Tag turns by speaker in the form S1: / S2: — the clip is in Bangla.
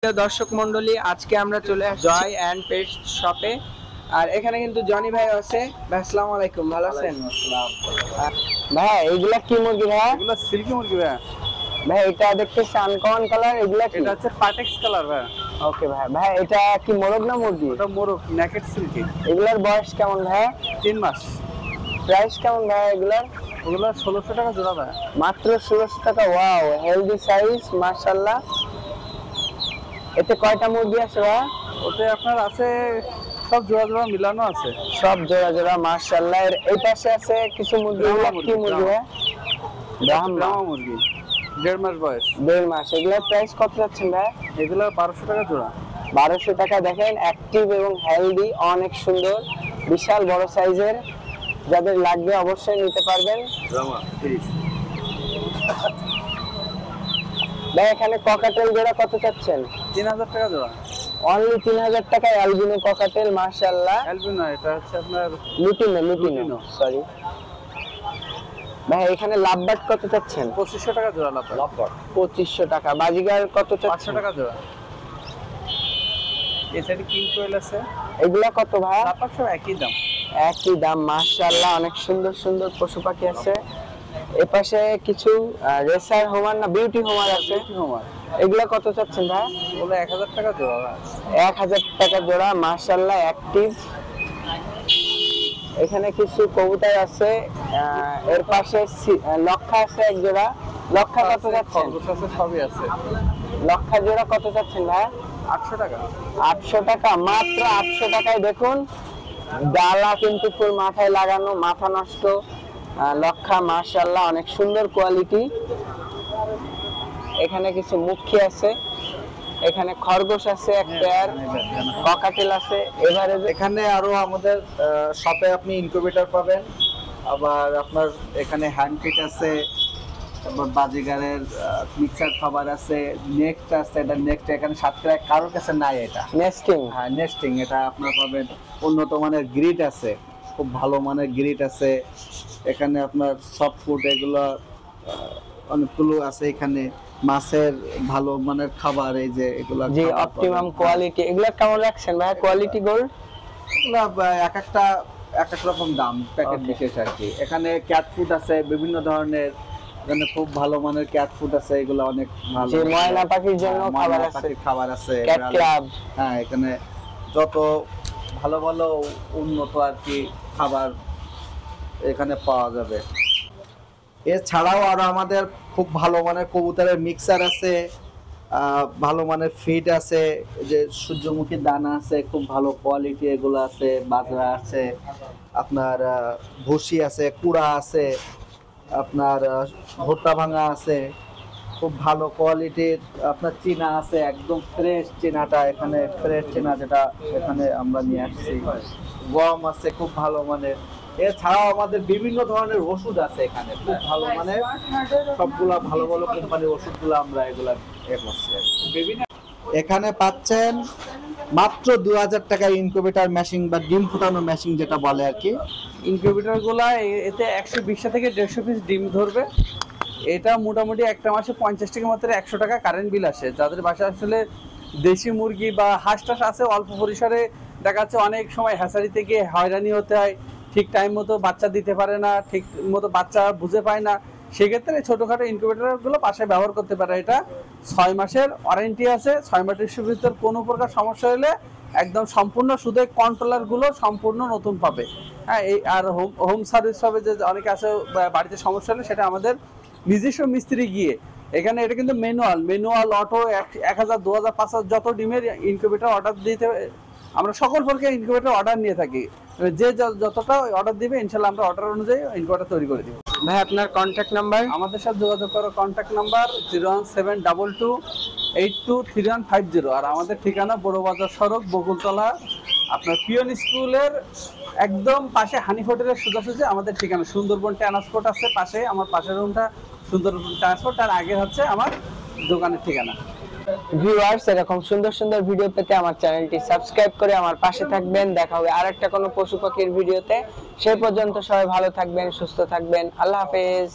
S1: দর্শক মন্ডলী, আজকে আমরা চলে আসছি জয় অ্যান্ড পেটস শপে। আর এখানে কিন্তু জনি ভাই আছে। ভাই আসসালামু আলাইকুম, ভালো আছেন? ভাই এইগুলা কি মুরগি ভাই?
S2: এগুলা সিল্কি মুরগি ভাই।
S1: ভাই এটা দেখতেছি আনকমন কালার, এগুলা কি?
S2: এটা হচ্ছে পাটেক্স কালার ভাই।
S1: ওকে ভাই। ভাই এটা কি মোরগ না মুরগি?
S2: এটা মোরগ, নেকেড সিল্কি।
S1: এগুলার বয়স কেমন ভাই?
S2: 3 মাস।
S1: প্রাইস কেমন ভাই এগুলার?
S2: ওগুলা 1600 টাকা জোড়া ভাই।
S1: মাত্র 1600 টাকা। ওয়াও, হেলদি সাইজ মাশাআল্লাহ। এতে কয়টা মুরগি আছে ভাই?
S2: ওতে আপনার আছে সব জোড়া জোড়া মিলানো আছে,
S1: সব জোড়া জোড়া মাশাআল্লাহ। এই পাশে আছে কিছু মুরগি। এগুলা কি মুরগি ভাই?
S2: ব্রাহ্মা মুরগি, 1.5 মাস বয়স।
S1: 1.5 মাস। এগুলার প্রাইস কত যাচ্ছেন ভাই?
S2: এগুলা 1200 টাকা জোড়া।
S1: 1200 টাকা। দেখেন অ্যাক্টিভ এবং হেলদি, অনেক সুন্দর, বিশাল বড় সাইজের। যাদের লাগবে অবশ্যই নিতে পারবেন। ভাই এখানে ককাটেল জোড়া কত চাচ্ছেন?
S2: 3000 টাকা জোড়া।
S1: অনলি 3000 টাকায় অ্যালবিনো ককাটেল মাশাআল্লাহ।
S2: অ্যালবিনো, এটা হচ্ছে আপনার
S1: লুটিনো সরি। ভাই এখানে লাভবার্ড কত চাচ্ছেন?
S2: 2500 টাকা জোড়া লাভবার্ড।
S1: 2500 টাকা। বাজিগার কত চাচ্ছেন?
S2: 500 টাকা জোড়া। এই সাইডে কিং কোয়েল আছে।
S1: এগুলা কত ভাই?
S2: লাভবার্ড সব একই দাম।
S1: একই দাম মাশাআল্লাহ। অনেক সুন্দর সুন্দর পশু পাখি আছে। এপাশে কিছু রেসার হোমার না বিউটি হোমার আছে। এগুলা কত চাচ্ছেন ভাই?
S2: ওগুলো 1000 টাকা জোড়া।
S1: 1000 টাকা জোড়া মাশাআল্লাহ, অ্যাক্টিভ। এখানে কিছু কবুতর আছে। এর পাশে লক্ষা আছে এক জোড়া। লক্ষা কত যাচ্ছেন?
S2: সবই আছে।
S1: লক্ষা জোড়া কত যাচ্ছেন ভাই?
S2: 800 টাকা।
S1: 800 টাকা, মাত্র 800 টাকায়। দেখুন ডালা কিন্তু ফুল মাথায় লাগানো, মাথা নষ্ট। লক্ষা মাশাআল্লাহ, অনেক সুন্দর কোয়ালিটি। এখানে কিছু মুখী আছে। এখানে খরগোশ আছে এক পেয়ার, ককাটেল আছে। এবারে
S2: এখানে আরো আমাদের শপে আপনি ইনকিউবেটর পাবেন, আবার আপনার এখানে হ্যান্ড ফিট আছে, তারপর বাজিগারের মিক্সার খাবার আছে, নেক্সট আছে। এটা নেক্সট এখানে সাতক্ষীরা কারোর কাছে নাই। এটা
S1: নেস্টিং।
S2: হ্যাঁ নেস্টিং, এটা আপনার পাবেন। উন্নত মানের গ্রিড আছে, খুব ভালো মানের গ্রিড আছে। এখানে আপনার সফট ফুড এগুলো অনেকগুলো আছে। এখানে মাছের ভালো মানের খাবার, এই যে এগুলা
S1: জি অপটিমাম কোয়ালিটি। এগুলা কেমন রাখছেন ভাই? Quality gold.
S2: এগুলা এক একটা এক এক রকম দাম, প্যাকেট বিশেষ আর কি। এখানে ক্যাট ফুড আছে বিভিন্ন ধরনের, এখানে খুব ভালো মানের ক্যাট ফুড আছে। এগুলো অনেক ভালো।
S1: যে ময়না পাখির জন্য
S2: খাবার আছে।
S1: Cat club.
S2: হ্যাঁ, এখানে যত ভালো ভালো উন্নত আর কি খাবার এখানে পাওয়া যাবে। এছাড়াও আরো আমাদের খুব ভালো মানের কবুতরের মিক্সার আছে, ভালো মানের ফিড আছে, যে সূর্যমুখী দানা আছে খুব ভালো কোয়ালিটি, এগুলো আছে। বাজরা আছে, আপনার ভুসি আছে, কুড়া আছে, আপনার ভুট্টা ভাঙা আছে, খুব ভালো কোয়ালিটির। আপনার চীনা আছে, একদম ফ্রেশ চীনাটা। এখানে ফ্রেশ চীনা যেটা এখানে আমরা নিয়ে আসছি। গম আছে খুব ভালো মানের। এছাড়াও আমাদের বিভিন্ন ধরনের ওষুধ আছে এখানে, খুব ভালো মানে সবগুলা ভালো ভালো কোম্পানির ওষুধগুলো আমরা এগুলা করছি। এখানে পাচ্ছেন মাত্র 2000 টাকা ইনকিউবেটর মেশিন বা ডিম ফোটানো মেশিন যেটা বলে আর কি। ইনকিউবেটর গুলা এতে 120 থেকে 150 পিস ডিম ধরবে। এটা মোটামুটি একটা মাসে 50 থেকে মাত্র 100 টাকা কারেন্ট বিল আসে। যাদের বাসায় আসলে দেশি মুরগি বা হাঁস টাস আছে অল্প পরিসরে, দেখা যাচ্ছে অনেক সময় হ্যাচারিতে গিয়ে হয়রানি হতে হয়, ঠিক টাইম মতো বাচ্চা দিতে পারে না, ঠিক মতো বাচ্চা বুঝে পায় না, সেক্ষেত্রে ছোটোখাটো ইনকিউবেটরগুলো পাশে ব্যবহার করতে পারে। এটা 6 মাসের ওয়ারেন্টি আছে। 6 মাসের ভিতর কোনো প্রকার সমস্যা হলে একদম সম্পূর্ণ শুধু কন্ট্রোলারগুলো সম্পূর্ণ নতুন পাবে। হ্যাঁ, এই আর হোম সার্ভিস পাবে। যে অনেকে আছে বাড়িতে সমস্যা হলে সেটা আমাদের নিজস্ব মিস্ত্রি গিয়ে এখানে। এটা কিন্তু ম্যানুয়াল অটো 1000, 2000, 5000 যত ডিমের ইনকিউবেটর অর্ডার দিতে আমরা সকল প্রকার ইনকিউবেটর অর্ডার নিয়ে থাকি। যে যতটা অর্ডার দিবে ইনশাআল্লাহ আমরা অর্ডার অনুযায়ী ইনকিউবেটর তৈরি করে দিব।
S1: ভাই আপনার কন্ট্যাক্ট নাম্বার?
S2: আমাদের সাথে যোগাযোগ করার কন্ট্যাক্ট নাম্বার 01722823150। আর আমাদের ঠিকানা বড়বাজার সড়ক, বকুলতলা, আপনার পিয়ন স্কুলের একদম পাশে হানিফ হোটেলের সোজাসুজি আমাদের ঠিকানা। সুন্দরবন ট্রান্সপোর্ট আছে পাশে, আমার পাশের রুমটা সুন্দরবন ট্রান্সপোর্ট, আর আগে হচ্ছে আমার দোকানের ঠিকানা।
S1: ভিউয়ার্স, এরকম সুন্দর সুন্দর ভিডিও পেতে আমার চ্যানেলটি সাবস্ক্রাইব করে আমার পাশে থাকবেন। দেখা হবে আরেকটা কোনো পশু পাখির ভিডিওতে। সেই পর্যন্ত সবাই ভালো থাকবেন, সুস্থ থাকবেন। আল্লাহ হাফেজ।